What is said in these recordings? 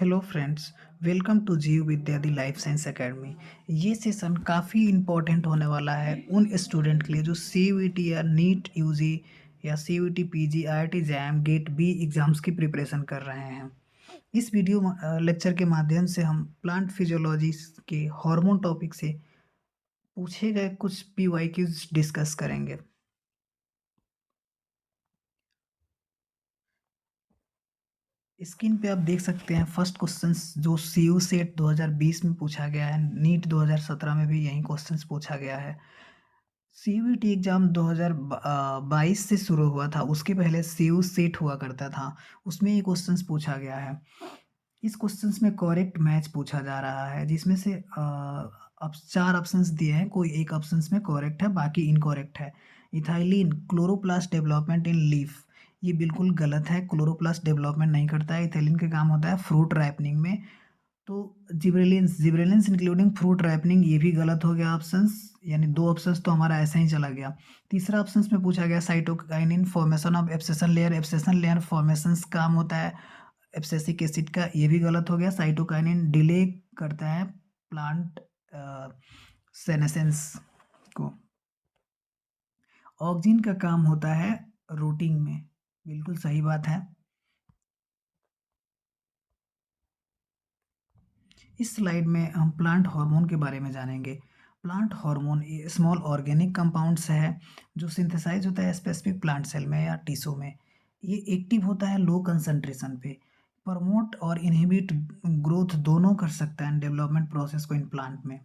Hello friends, welcome to जीव विद्या दी life science academy. ये session काफ़ी इम्पोर्टेंट होने वाला है उन स्टूडेंट के लिए जो सीयूईटी या नीट यूजी या CUET PG IIT JAM GAT B exams की प्रिपरेशन कर रहे हैं। इस वीडियो लेक्चर के माध्यम से हम प्लांट फिजियोलॉजी के हार्मोन टॉपिक से पूछे गए कुछ पीवाईक्यूज डिस्कस करेंगे। स्क्रीन पे आप देख सकते हैं फर्स्ट क्वेश्चन जो सीयू सेट 2020 में पूछा गया है, नीट 2017 में भी यही क्वेश्चंस पूछा गया है। सीयूईटी एग्जाम 2022 से शुरू हुआ था, उसके पहले सीयू सेट हुआ करता था, उसमें ये क्वेश्चंस पूछा गया है। इस क्वेश्चंस में करेक्ट मैच पूछा जा रहा है, जिसमें से अब 4 ऑप्शंस दिए हैं, कोई एक ऑप्शंस में करेक्ट है, बाकी इनकरेक्ट है। Ethylene chloroplast development in leaf, ये बिल्कुल गलत है। क्लोरोप्लास्ट डेवलपमेंट नहीं करता है, इथाइलिन का काम होता है फ्रूट राइपनिंग में। तो gibberellins gibberellins including fruit ripening, ये भी गलत हो गया ऑप्शंस, यानी 2 ऑप्शंस तो हमारा ऐसा ही चला गया। तीसरा ऑप्शंस में पूछा गया cytokinin formation of abscission layer, abscission layer formations काम होता है एब्सेसिक एसिड का, ये भी गलत हो गया। साइटोकाइनिन डिले करता है प्लांट सेनेसेंस को। ऑक्जिन का काम होता है रूटिंग में, बिल्कुल सही बात है। इस स्लाइड में हम प्लांट हार्मोन के बारे में जानेंगे। प्लांट हार्मोन ये स्मॉल ऑर्गेनिक कंपाउंड्स है जो सिंथेसाइज होता है स्पेसिफिक प्लांट सेल में या टिश्यू में। ये एक्टिव होता है लो कंसंट्रेशन पे, प्रमोट और इनहिबिट ग्रोथ दोनों कर सकता है डेवलपमेंट प्रोसेस को इन प्लांट में।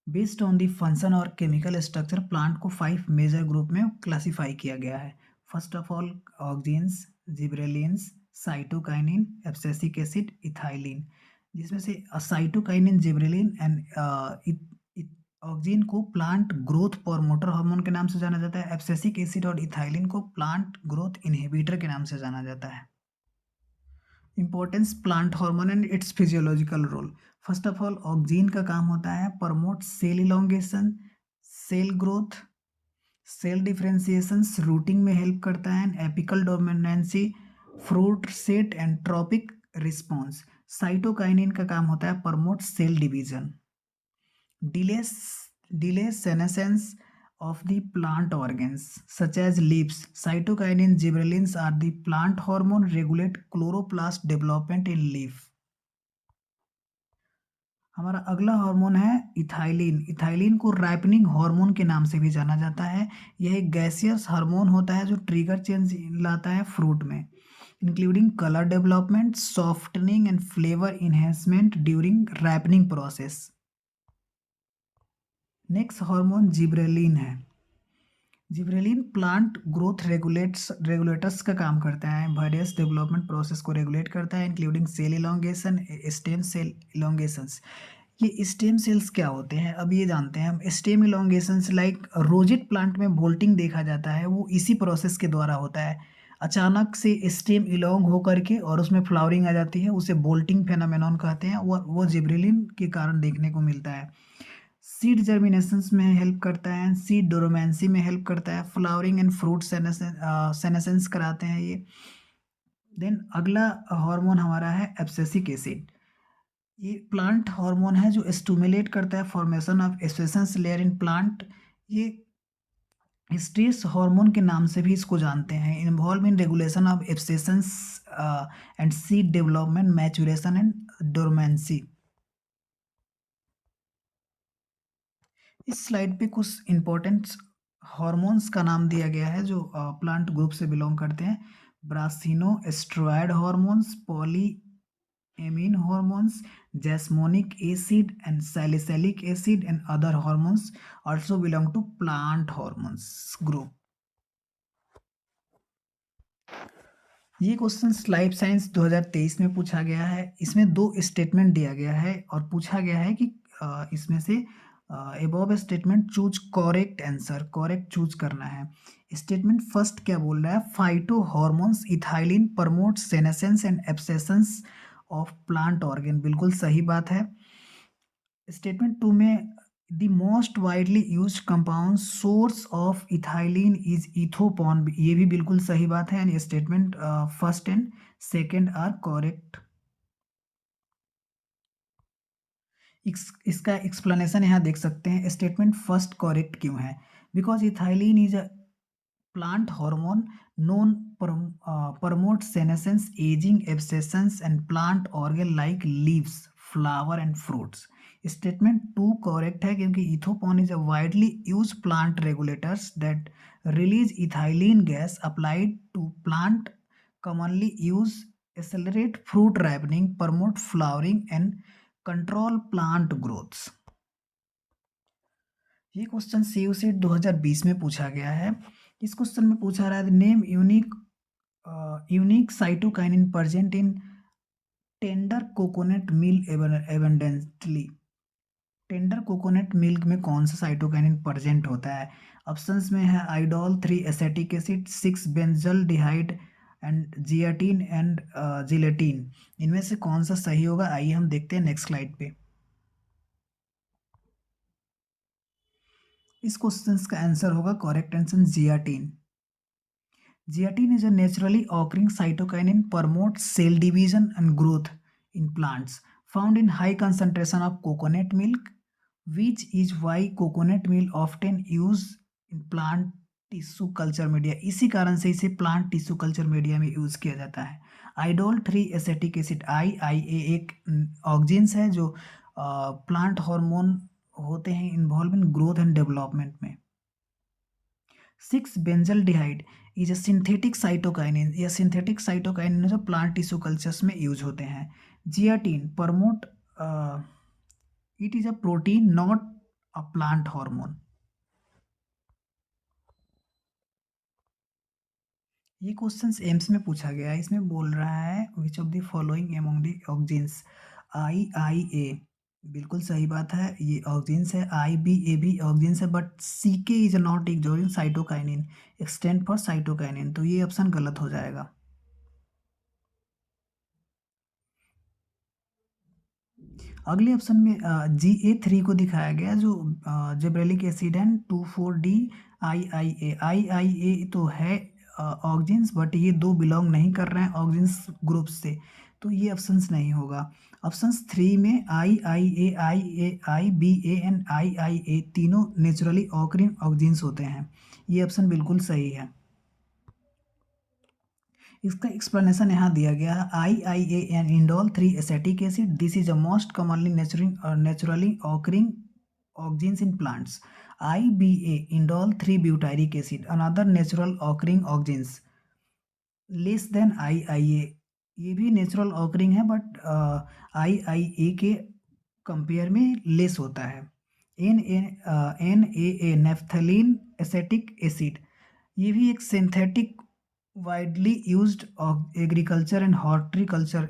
बेस्ड ऑन द फंक्शन और केमिकल स्ट्रक्चर प्लांट को 5 मेजर ग्रुप में क्लासिफाई किया गया है। First of all auxins, gibberellins, cytokinin, abscisic acid, ethylene. जिसमें से साइटोकाइनिन, जिब्रेलिन एंड ऑक्जीन को प्लांट ग्रोथ प्रमोटर हार्मोन के नाम से जाना जाता है। एब्सेसिक एसिड और इथाइलिन को प्लांट ग्रोथ इनहिबिटर के नाम से जाना जाता है। Importance plant hormone and its physiological role. First of all auxin का काम होता है promote cell elongation, cell growth, cell differentiation, rooting में हेल्प करता है, apical dominance, fruit set and tropic response. Cytokinin का काम होता है promote cell division, delay delay senescence of the plant organs such as leaves. Cytokinin, gibberellins are the plant hormone regulate chloroplast development in leaf. हमारा अगला hormone है ethylene. Ethylene को ripening hormone के नाम से भी जाना जाता है। यह एक गैसियस हार्मोन होता है जो ट्रिगर चेंज लाता है फ्रूट में, including colour development, softening and flavour enhancement during ripening process. Next hormone gibberellin है। जिब्रेलिन प्लांट ग्रोथ रेगुलेटर्स का काम करता है, वेरियस डेवलपमेंट प्रोसेस को रेगुलेट करता है, including cell elongation, stem cell elongations. ये स्टेम सेल्स क्या होते हैं, अब ये जानते हैं हम। स्टेम इलोंगेशंस लाइक रोजेट प्लांट में बोल्टिंग देखा जाता है, वो इसी प्रोसेस के द्वारा होता है। अचानक से स्टेम इलोंग होकर के और उसमें फ्लावरिंग आ जाती है, उसे बोल्टिंग फेनोमेनॉन कहते हैं। वो जिब्रेलिन के कारण देखने को मिलता है। सीड जर्मिनेशंस में हेल्प करता है, सीड डोरोमेंसी में हेल्प करता है, फ्लावरिंग एंड फ्रूट सेनेसेंस कराते हैं ये। देन अगला हार्मोन हमारा है एब्सेसिक एसिड। ये प्लांट हार्मोन है जो स्टिमुलेट करता है formation of abscissions layer in plant. ये स्ट्रेस हार्मोन के नाम से भी इसको जानते हैं। Involve in regulation of abscissions and seed development, maturation and dormancy. इस स्लाइड पे कुछ इंपॉर्टेंट हार्मोन्स का नाम दिया गया है जो प्लांट ग्रुप से बिलोंग करते हैं। Brassinosteroid hormones, polyamine hormones, jasmonic acid and salicylic acid and other hormones also belong to plant hormones group. ये क्वेश्चन लाइफ साइंस 2023 में पूछा गया है। इसमें 2 स्टेटमेंट दिया गया है और पूछा गया है कि इसमें से above statement choose correct answer, correct choose करना है। स्टेटमेंट फर्स्ट क्या बोल रहा है, phytohormones ethylene promote senescence and abscissions of plant organ, बिल्कुल सही बात है। स्टेटमेंट 2 में the most widely used compound source of ethylene is ethephon, ये भी बिल्कुल सही बात है, यानी statement first and second are correct. इसका एक्सप्लेनेशन यहाँ देख सकते हैं। स्टेटमेंट फर्स्ट करेक्ट क्यों है? Because ethylene is a plant hormone known promote senescence, aging, abscescence and plant organ like leaves, flower and fruits। Statement two correct है क्योंकि ethephon is a widely use plant regulators that release ethylene gas applied to plant, commonly use accelerate fruit ripening, promote flowering and control plant growths। ये question CU set 2020 में पूछा गया है। इस question में पूछा रहा है name unique cytokinin present in tender coconut milk abundantly. Tender coconut milk में कौन सा साइटोकाइनिन प्रेजेंट होता है? ऑप्शंस में है indole 3 acetic acid, 6 benzaldehyde and zeatin and gelatin. इनमें से कौन सा सही होगा? आइए हम देखते हैं नेक्स्ट स्लाइड पे। इस क्वेश्चन का आंसर होगा correct answer zeatin. Zeatin is a naturally occurring cytokinin, promotes cell division and growth in plants, found in high concentration of coconut milk, which is why coconut milk often used in plant tissue culture media. इसी कारण से इसे plant tissue culture media में use किया जाता है। Indole 3 acetic acid IIA एक ऑक्जीन्स है जो प्लांट हार्मोन होते हैं involve in growth and development में। 6 benzaldehyde is a synthetic cytokinin, यह सिंथेटिक साइटोकाइनिन जो प्लांट टिश्यू कल्चर्स में यूज होते हैं। Zeatin promote, it is a protein not a plant hormone. ये क्वेश्चन एम्स में पूछा गया है। इसमें बोल रहा है which of the following among the auxins. IIA बिल्कुल सही बात है, ये ऑक्जीन्स है। IBA भी ऑक्जीन्स है, but CK is not exogen cytokinin, extend for cytokinin, तो ये ऑप्शन गलत हो जाएगा। अगले ऑप्शन में GA3 को दिखाया गया जो gibberellic acid and 2,4-D IIA। IIA तो है ऑक्जीन्स, बट ये दो बिलोंग नहीं कर रहे हैं ऑक्जीन्स ग्रुप से, तो ये ऑप्शंस नहीं होगा। ऑप्शंस 3 में IIA, IBA एंड IIA तीनों नेचुरली ऑकरिंग ऑक्जीन्स होते हैं, ये ऑप्शन बिल्कुल सही है। इसका एक्सप्लेनेशन यहाँ दिया गया है। IIA an indole 3 acetic acid, this is a most commonly naturally occurring auxins in plants. IBA indole 3 butyric acid, another natural occurring auxins less than IIA, ये भी नेचुरल ऑकरिंग है बट IIA के compare में less होता है। NAA naphthalene acetic acid, ये भी एक synthetic widely used agriculture and horticulture,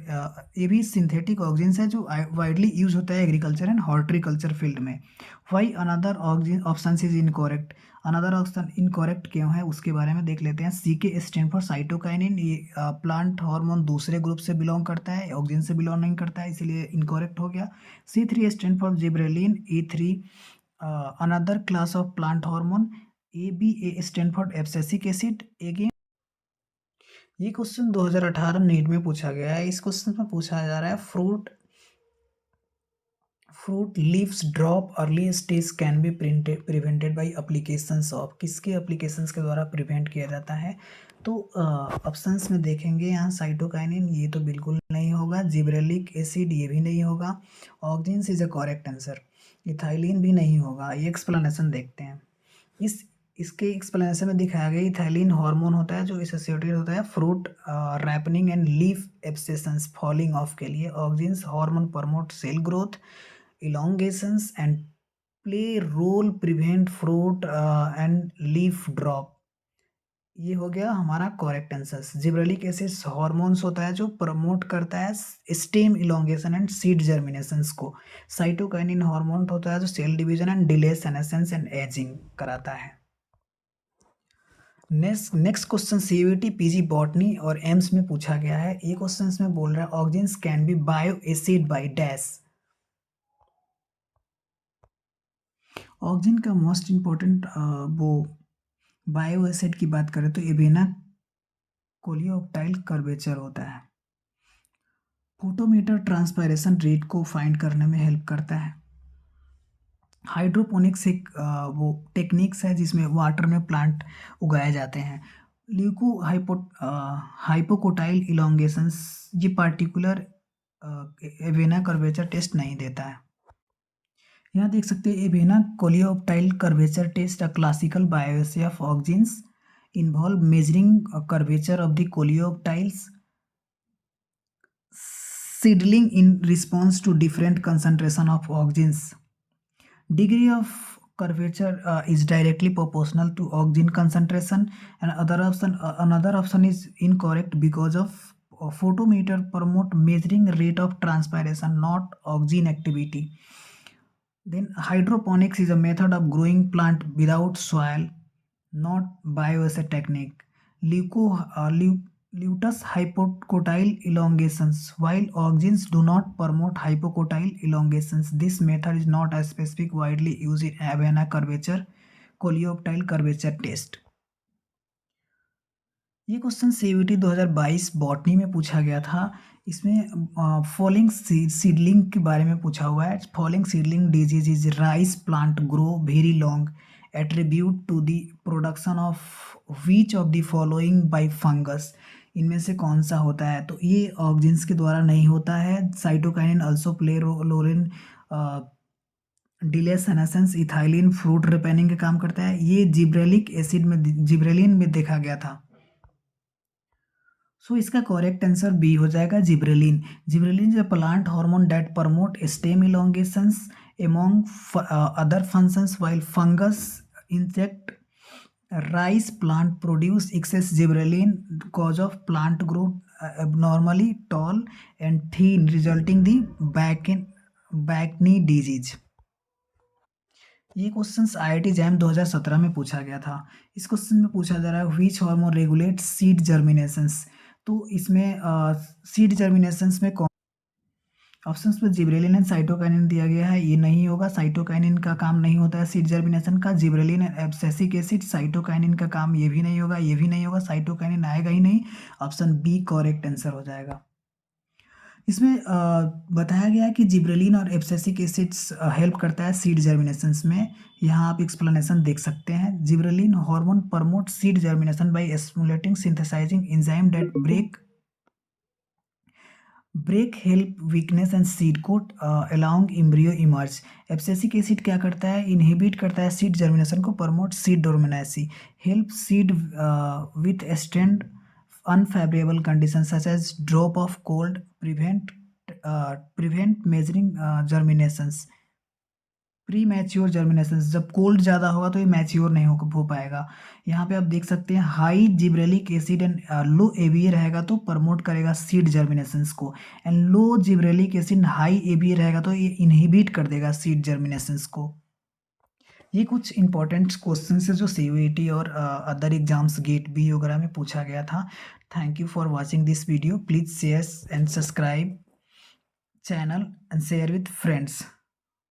ये भी सिंथेटिक ऑक्सीजन है जो वाइडली यूज होता है एग्रीकल्चर एंड हॉर्टिकल्चर फील्ड में। Why another option is incorrect, another option incorrect क्यों है उसके बारे में देख लेते हैं। CK स्टैंड फॉर साइटोकाइनिन, ये प्लांट हार्मोन दूसरे ग्रुप से बिलोंग करता है, ऑक्सीजन से बिलोंग नहीं करता है, इसलिए इनकरेक्ट हो गया। C3 stand for gibberellin, A3 another class of plant hormone. ABA stand for abscisic acid. Again ये क्वेश्चन 2018 नीट में पूछा गया है। इस क्वेश्चन में पूछा जा रहा है fruit leaves drop early stage can be prevented by applications of, किसके एप्लीकेशंस के द्वारा प्रिवेंट किया जाता है? तो ऑप्शंस में देखेंगे यहाँ साइटोकाइनिन ये तो बिल्कुल नहीं होगा, जिब्रेलिक एसिड ये भी नहीं होगा, auxins is a correct answer, ethylene भी नहीं होगा। ये एक्सप्लेनेशन देखते हैं। इसके एक्सप्लेनेशन में दिखाया गया इथाइलिन हार्मोन होता है जो एसोसिएटेड होता है fruit ripening and leaf abscissions falling off के लिए। Auxins hormone promote cell growth, elongations and play role prevent fruit and leaf drop। ये हो गया हमारा correct answer. Gibberellic acid hormones होता है जो प्रमोट करता है stem elongation and seed germinations को। साइटोकाइनिन हार्मोन होता है जो cell division and delay senescence and ageing कराता है। Next question CUET PG botany और एम्स में पूछा गया है। ये क्वेश्चन में बोल रहा है oxygen can be bio acid by dash. Oxygen का मोस्ट इम्पोर्टेंट वो बायो एसिड की बात करें तो एवेना कोलियोप्टाइल कर्वेचर होता है। फोटोमीटर ट्रांसपायरेशन रेट को फाइंड करने में हेल्प करता है। हाइड्रोपोनिक्स एक वो टेक्निक्स है जिसमें वाटर में प्लांट उगाए जाते हैं। ल्यूको हाइपोकोटाइल इलोंगेशंस ये पार्टिकुलर एवेना कर्वेचर टेस्ट नहीं देता है। यहाँ देख सकते हैं avena coleoptile curvature test a classical bioassay of auxins involve measuring curvature of the coleoptiles seedling in response to different concentration of oxygens. Degree of curvature is directly proportional to oxygen concentration, and another option is incorrect because of photometer promote measuring rate of transpiration, not oxygen activity. Then hydroponics is a method of growing plant without soil, not bioasset technique. Luteus hypocotyle elongations. While auxins do not promote hypocotyle elongations, this method is not as specific widely used in Avena curvature, coleoptile curvature test. ये question CUET 2022 botany में पूछा गया था। इसमें falling seedling के बारे में पूछा हुआ है। Falling seedling disease is rice plant grow very long attribute to the production of which of the following by fungus. इनमें से कौन सा होता है? तो ये ऑक्जिन्स के द्वारा नहीं होता है। Cytokinin also play role in delay senescence ethylene fruit ripening का काम करता है। ये जिब्रेलिन में देखा गया था। सो इसका करेक्ट आंसर बी हो जाएगा gibberellin. Gibberellin is a plant hormone that promote stem elongations among other functions while fungus insect rice plant produce excess gibberellin cause of plant growth abnormally tall and thin resulting the Bacne disease। ये question IIT jam 2017 में पूछा गया था। इस question में पूछा जा रहा है व्हिच हार्मोन रेगुलेट सीड जर्मिनेशंस। तो इसमें सीड जर्मिनेशंस में कौन ऑप्शंस में जिब्रेलिन एंड साइटोकाइनिन दिया गया है, ये नहीं होगा। साइटोकाइनिन का काम नहीं होता है सीड जर्मिनेशन का। Gibberellin and abscisic acid, cytokinin का काम ये भी नहीं होगा, ये भी नहीं होगा। साइटोकाइनिन आएगा ही नहीं। ऑप्शन बी करेक्ट आंसर हो जाएगा। इसमें बताया गया है कि जिब्रेलिन और एब्सिसिक एसिड्स हेल्प करता है सीड जर्मिनेशंस में। यहाँ आप एक्सप्लेनेशन देख सकते हैं। Gibberellin hormone promote seed germination by stimulating synthesizing enzyme that break help weakness and seed coat along embryo emerge. Abscisic acid क्या करता है? इनहिबिट करता है सीड जर्मिनेशन को, promote seed dormancy, help seed withstand unfavorable conditions such as drop of cold, prevent measuring germinations, pre mature germination. जब cold ज़्यादा होगा तो ये मैच्योर नहीं हो पाएगा। यहाँ पे आप देख सकते हैं high gibberellic acid and low ABA रहेगा तो प्रमोट करेगा सीड जर्मिनेशंस को, and low gibberellic acid high ABA रहेगा तो ये इनहिबिट कर देगा सीड जर्मिनेशंस को। ये कुछ इंपॉर्टेंट क्वेश्चन है जो सीयूईटी और अदर एग्जाम्स गेट बी वगैरह में पूछा गया था। Thank you for watching this video. Please share and subscribe channel and share with friends.